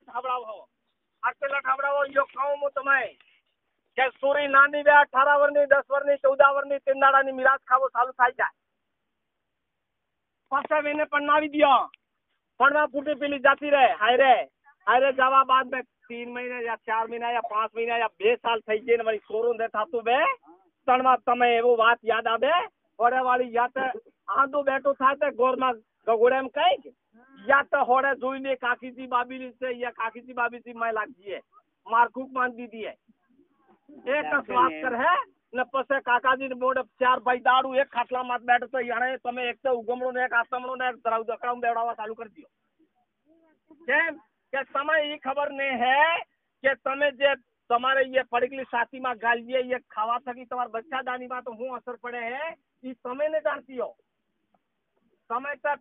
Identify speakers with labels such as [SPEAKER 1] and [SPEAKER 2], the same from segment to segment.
[SPEAKER 1] ઠાવડાવો આટલા ઠાવડાવો યો કહું હું તમે કે સુરી નાની બે 18 વર્ષની 10 વર્ષની 14 વર્ષની તિંદાડાની મિરાજ ખાવો ચાલુ થાય જાય પછી એને પણાવી દિયો पढ़वा फूटी पीली जाती रहे हायरे जावा बाद में 3 महीने या 4 महीना या 5 महीना या 2 साल થઈ ગઈ ને મારી સોરું દે થાતું બે તણવા તમે એવું વાત યાદ આવે ઓરે વાળી યાત આંધું બેઠું થાય તે ગોરમાં ગગોડેમ કઈ યાત હોડે જોઈને કાકીજી બાબીની છે या કાકીજી બાબીજી માં લાગજી है मारखूक मान दीदी है एक स्वाद कर है ને પછી કાકાજી ને બોડે 4 ભાઈ દાડુ એક ખાટલા માં બેઠો તો યાણે તમે એક તો ઉગમણો ને એક આતમણો ને એક તરાવ દકડામ બેવડાવા ચાલુ કરી દિયો કેમ કે તમે એ ખબર ને હે કે તમે જે તમારે ये पड़गली साथी में गालिए ये खावा थकी तुम्हारे बच्चा दानी में तो हूँ असर पड़े है ये समय ने जानती हो समय तक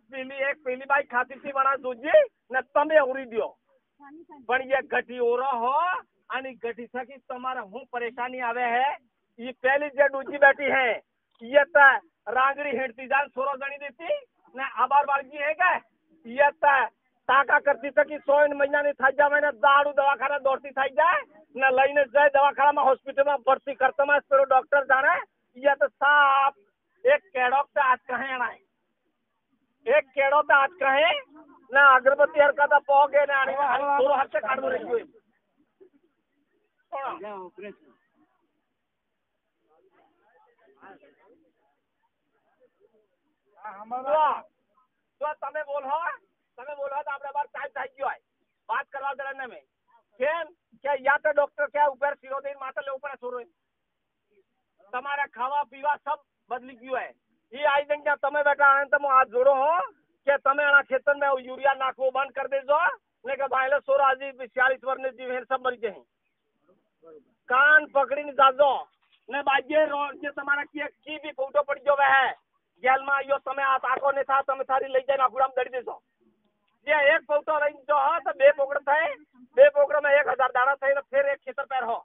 [SPEAKER 1] पीली बाई खाती थी बना दूजी ने तमे उड़ी दियो पण ये गठी ओरो हो आणि गठी थकी तुम्हारे हूँ परेशानी आवे है ये पहली जे दूजी बैठी है ये ता रांगड़ी हेड़ती जान सोरो जणी देती ने आबार बालजी है क्या ये ता ताका करती थकी 100 महीना ने थाई जावे ने दारू दवाखाना दौड़ती थाई जाए ने लईने जाए दवाखाना में हॉस्पिटल में भर्ती करता में पेरो डॉक्टर जाने ये तो साफ एक केड़ो तो आज कहे ना एक केड़ो तो आज कहे ना अगरबत्ती हरका तो पोगे ने आनी पूरा हाथ से काट रही हुई तो તમે બોલો તો આપણે બાર ટાઈમ થઈ ગયો હોય વાત કરવા દરને મે કેમ કે યા તો ડોક્ટર કે ઉપર સિરોદીન માથે લે ઉપર છોરો તમારા ખાવા પીવા सब બદલી ગયો है ये आई जंगा તમે બેટા આને તમે હાથ જોડો હો કે તમે આના ખેતર में यूरिया નાખવો બંધ कर देजो ને કે ભાઈલે સોરાજી 46 વર્ષની જીવ હે सब मरी जाए कान पकड़ीने जाजो ने बाजे जे તમારા की भी फोटो पड़ जो है जेल में आयो તમે આ આખો ને થા તમે થારી લઈ જાય નાખુડામ દડી દેજો જે એક फोटो લઈ જો હા તો બે પોકડ થાય બે પોકડ में 1000 દાણા થાય ને फिर एक खेतर पैर हो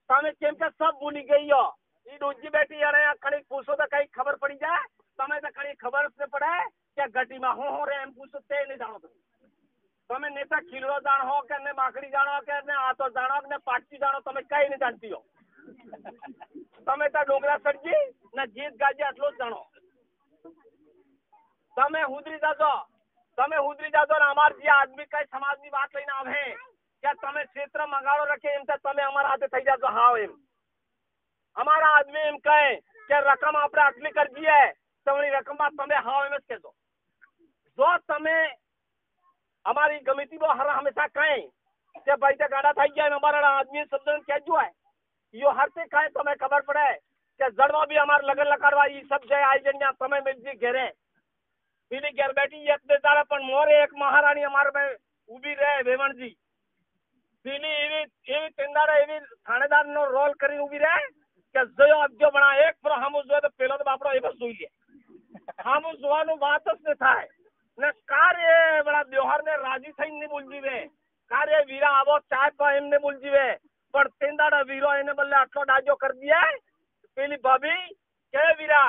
[SPEAKER 1] તમે કેમ કે सब भूली गई हो ई दूजी बेटी अरे कड़ी पूछो तो कहीं खबर पड़ी जाए તમે तो कड़ी खबर से पड़े क्या गटी में हो रे एम पूछो ते नहीं जानो તમે नेता खिलड़ो जान हो के ने माकड़ी जानो के ने आ तो जानो ने पाटची जानो તમે कहीं नहीं जानती हो તમે તો ડોગરા સડજી ને ગીત ગાજે આટલો જ જાણો તમે હુદરી જાજો ને અમાર જે આદમી કઈ સમાજની વાત લઈને આવે કે તમે ક્ષેત્ર મંગાડો રખે એમ તો તમે અમારા હાથે થઈ જાજો હાવ એમ અમારા આદમી એમ કહે કે રકમ આપણે આટલી કરી દઈએ તમારી રકમમાં તમે હાવ એમ જ કહેજો જો તમે અમારી ગમિતી બહુ હર હંમેશા કહે કે ભાઈ તે ગાડા થઈ ગયા અમારા આદમી શબ્દ કહેજો है यो हर से कहे तो मैं खबर पड़े कि जड़वा भी हमारे लगन लकड़वा ये सब जय आई जन्या समय मिल जी घेरे पीली घेर बैठी ये बेचारा पर मोरे एक महारानी हमारे में उभी रहे वेमन जी पीली एवी टेंडारा एवी थानेदार नो रोल करी उभी रहे कि जो अब जो बना एक पर हम जो तो पेलो तो बापरो ए बस जोई ले हम जोवानो बात ज न थाय ने कार्य बड़ा त्योहार ने राजी थई नहीं बोल जीवे कार्य वीरा आवो चाय पा एमने बोल जीवे पर तेंदाड़ा वीरो एने बल्ले आटलो डाजो कर दिया पेली भाभी के वीरा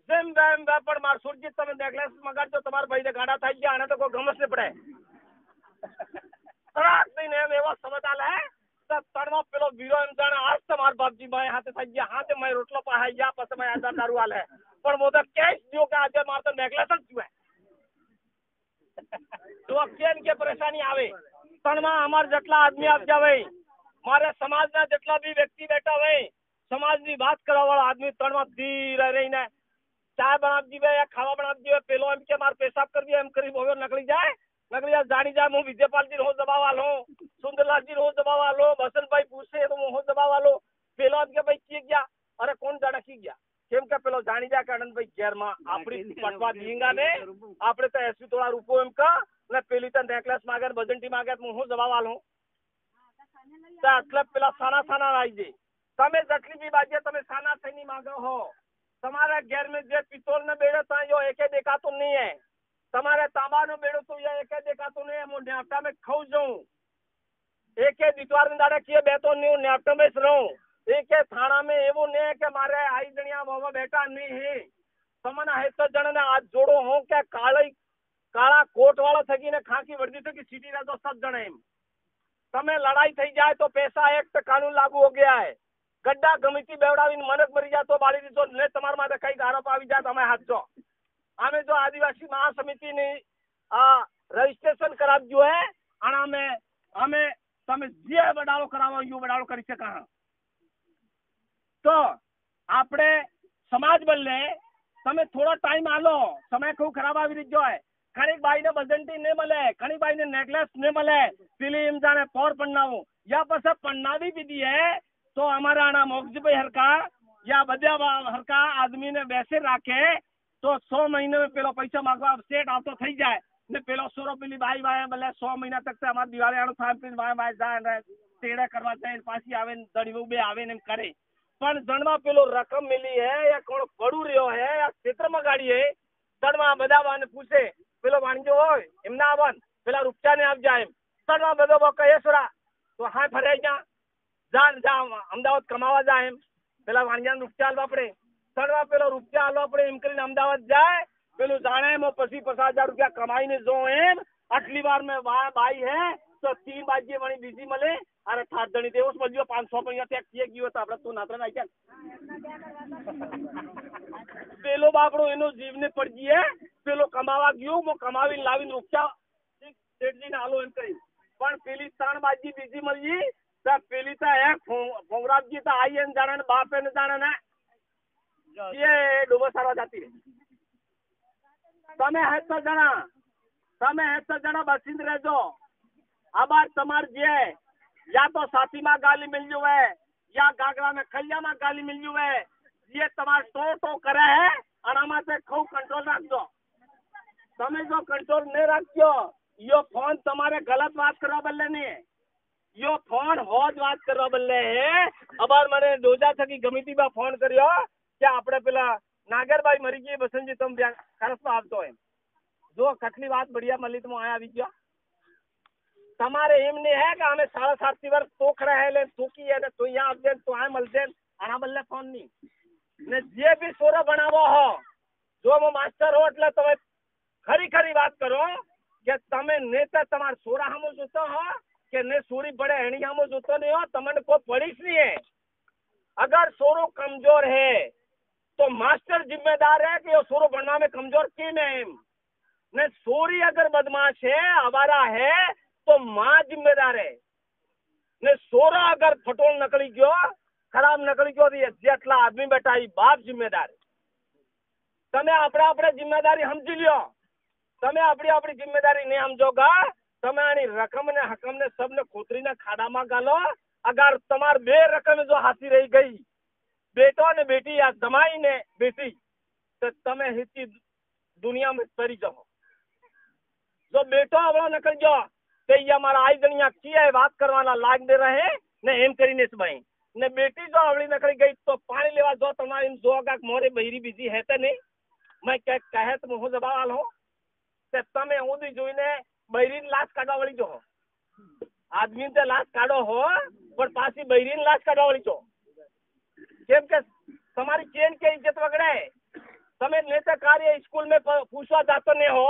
[SPEAKER 1] जेम बेम पर मार सुरजीत તમે નેકલેસ મગાડજો તમાર ભાઈ ને ગાડા થઈ ગયા આને તો કોઈ ગમસ ને પડે રાત दिन એમ એવો સમજાલ હે તો તણમાં પેલો વીરો એમ જાણે આજ તમાર બાપજી ભાઈ હાથે થઈ ગયા હાથે મેં રોટલો પાહી ગયા પછી મેં આધાર દારૂ આલે પણ મો તો કેશ દિયો કે આજે માર તો નેકલેસ જ છુએ તો કેન કે પરેશાनी આવે તણમાં અમાર જેટલા આદમી આપ જાવે मारे समाज ना जितना भी व्यक्ति बैठा हुए समाज की बात करा वाला आदमी तणवा धीरे रहीने चाय बना दीवे या खावा बना दीवे पेलो एम के मार पेशाब कर दिया एम करीब हो नकली जाए जानी जाए मु विजयपाल जी हो दबावा लो सुंदरलाल जी हो दबावा लो बसन भाई पूछे तो हो दबावा लो पेलो एम के भाई किए गया अरे कौन जाना की गया केम के पेलो जानी जा के आनंद भाई घेर में आपड़ी पटवा दींगा ने आपड़े तो 80 तोड़ा रूपो एम का ने पेली तो नेकलेस मांगे बजंटी मांगे मु हो दबावा लो પેલા સાના સાના આવી જાય તમે જેટલી બી બાજે તમે સાના સૈની માંગો हो તમારા ઘેર में જે પિત્તોલ ને બેડો તા यो एके देखातो नहीं है તમારે તાંબા નો બેડો तो ये एके देखातो नहीं है मो न्यापटा में खाऊ जाऊं एके दितवार ने दाड़े किए बेतो नहीं न्यापटा में रहूं एके थाना में एवो ने के मारे आई जणिया बाबा बेटा नहीं है तमने है तो जण ने हाथ जोड़ो हो के काळई કાળા કોટ વાળો થકીને ખાંકી વર્દી થકી सीटी ना तो 7 जने તમે લડાઈ થઈ જાય તો પૈસા એક્ટ કાનૂન લાગુ હો ગયા है ગड्ढा ગમીતી બેવડાવીને મનક મરી જાય તો બાળી દીધો ને તમારા માટે કઈ આરોપ આવી જાય તમે હાથજો અમે જો આદિવાસી મહાસમિતિની રજીસ્ટ્રેશન કરાવ્યું હે અને અમે તમે જે બડાળો કરાવો યો બડાળો કરી શકા તો આપણે સમાજ બદલે તમે થોડો ટાઈમ આલો સમય ખૂબ ખરાબ આવી રહ્યો है ઘણી બાઈને બજંટી ને મળે ઘણી બાઈને નેકલેસ ને મળે ફિલ્મ જાણે પોર પન્નાવું या પછી પન્નાવી દીધી है तो हमारा आना मोगजीभाई हरका या बद्या हरका आदमी ने वैसे राखे तो 100 महीने में पेलो पैसा मांगवा सेट आवतो थई जाए ने पेलो सोरो पेली भाई भाई भले 100 महीना तक से हमार दिवाले आनो थाम पे भाई जाए तेड़ा करवा जाए पासी आवे दड़ीऊ बे आवे ने करे पण जणवा पेलो रकम मिली है या कोण पड़ू रह्यो है या क्षेत्र में गाड़ी है तणवा बदावाने पूछे पेलो वाणिजो होय एमना आवन पेला रुपचा ने आप जाए तणवा बदो बो कहे सोरा तो हां फराई जा अमदावाद कमावा जाए पेला वाणिजान रुपचा आलवा पड़े तणवा पेलो रुपचा आलवा पड़े एम करीने अमदावाद जाए पेलू जाने में 50,000 रुपया कमाई ने जो एम आटली बार में भाई है तो 3 बाजी वणी बीजी मले अरे 7 जणी देवस मळ्यो 500 रुपया टैक्स किए गयो तो आपड़ा तू नात्र नाई क्या पेलो बापड़ो एनो जीव ने पड़ गई है पेलो कमावा गयो मो कमावी लावीन रुपचा सेठजी ने आलो एम करी पण पेली 3 बाजी बीजी मळी तो पेली तो एक भोंगराजी तो आई एन जाने बापे ने जाने ना ये डूबो सारा जाती है તમે 70 જણા બસીને રહેજો આબાર તમાર જે या तो साथी में गाली मिल जू है या गागरा में खलिया में गाली मिल जू है ये तमार टो करे है अनामा से खूब कंट्रोल रखो તમે જો કંટ્રોલ नहीं रखो यो फोन તમારે गलत बात करवा बल्ले नहीं है यो फोन होज बात करवा बल्ले है अबार मैंने दोजा थकी गमीती बा फोन करियो क्या आपड़े पेला नागरबाई मरी गई बसंजी तुम खरस में आवतो है जो कटली बात बढ़िया मलित में आया विजय તમારે એમ नहीं है कि हमें 7.5 वर्ष तोख रहे ले तोकी है तो यहाँ आप तो आए मलते आना बल्ले फोन नहीं ने जे भी सोरा बनावो हो जो मो मास्टर हो એટલે તમે ખરી વાત કરો કે તમે નેતા તમાર સોરા હમો જોતો हो કે ने सोरी बड़े हणी हमो जोतो नहीं हो तमने को पड़ीस नहीं है अगर सोरो कमजोर है तो मास्टर जिम्मेदार है कि वो सोरो बनवा में कमजोर क्यों है ने सोरी अगर बदमाश है आवारा है तो माँ जिम्मेदार है ने सोरा अगर फटोल नकली गयो खराब नकली गयो तो जेटला आदमी बैठा ही बाप जिम्मेदार तमे अपने जिम्मेदारी समझी लियो तमे अपनी जिम्मेदारी नहीं समझोगा तमे आनी रकम ने हकम ने सब ने खोतरी ने खाड़ा में गालो अगर तमार बे रकम जो हाथी रही गई बेटो ने बेटी या जमाई ने बेटी तो तमे हिची दुनिया में तरी जाओ जो बेटो आवड़ो नकल जो ते ये हमारा आई दुनिया किया है बात करवाना लाग दे रहे ने एम करीने भाई ने बेटी जो आवड़ी नकली गई तो पानी लेवा जो तुम्हारी जो का मोरे बहिरी बिजी है ते नहीं मैं कहे तो मुँह जवाब हो ते तमे उदी जोईने बहिरी लाश काढवा वाली जो हो आदमी ते लाश काढो हो पर पासी बहिरी लाश काढवा वाली जो केम के तुम्हारी चेन के इज्जत वगड़े तमे नेता कार्य स्कूल में पूछवा जातो नहीं हो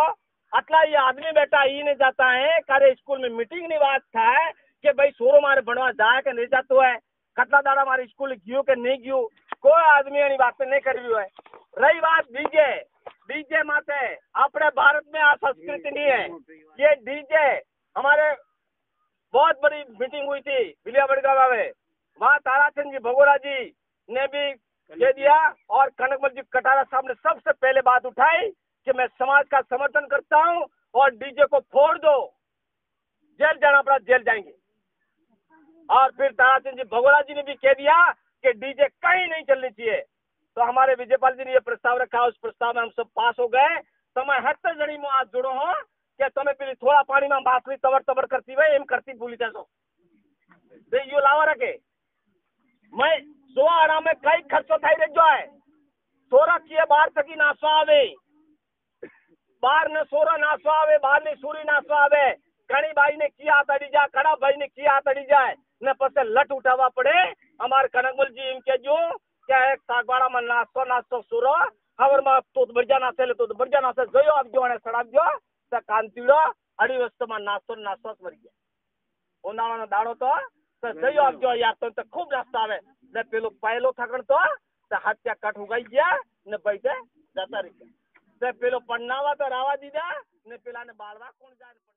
[SPEAKER 1] अतला ये आदमी बेटा ही नहीं जाता है कार्य स्कूल में मीटिंग नहीं बात था है कि भाई सोरो मारे बनवा जाए के नहीं जातो है कतला दाड़ा मारे स्कूल गयो के नहीं गयो कोई आदमी एनी बात नहीं करी है रही बात डीजे माते अपने भारत में आ संस्कृति नहीं है ये डीजे हमारे बहुत बड़ी मीटिंग हुई थी बिलियाबड़ गाँव में वहाँ ताराचंद जी भगोरा जी ने भी कह दिया और कनकमल जी कटारा साहब ने सबसे पहले बात उठाई कि मैं समाज का समर्थन करता हूं और डीजे को फोड़ दो जेल जाना पड़ा जेल जाएंगे और फिर ताराचंद जी भगोरा जी ने भी कह दिया कि डीजे कहीं नहीं चलनी चाहिए तो हमारे विजयपाल जी ने यह प्रस्ताव रखा उस प्रस्ताव में हम सब पास हो गए તમે 70 जनी में आज जुड़ो हो कि તમે પેલી થોડા પાણી માં બાસરી તવર કરતી હોય એમ કરતી ભૂલી જશો તે યો લાવા રકે मैं सो आराम में कई खर्चो થઈ રહ્યો है सोरा किए बाहर थकी नासवा आवे बाहर ने सोरा नासवा आवे बाहर ने सूरी नासवा आवे घणी बाई ने किया तड़ी जा कड़ा भाई ने किया तड़ी जाए ने पसे लट उठावा पड़े हमार कनकमल जी इनके जो क्या एक सागवाड़ा में नास्तो सूरो खबर में तो बढ़िया नासे ले तो बढ़िया नासे जोयो अब जो ने सड़ा जो તો કાંતીડો અઢી વસ્તુમાં નાસ્તો મરી ગયા ઉનાળાનો દાડો તો જયો આપજો યાર તો ખૂબ નાસ્તા આવે ને પેલું પહેલો થકણ તો હાથ્યા કઠ ઉગાઈ ગયા ને પૈસે જતા રહી ગયા પેલો પન્નાવા તો રાવા દીધા ને પેલાને બાળવા કોણ જાય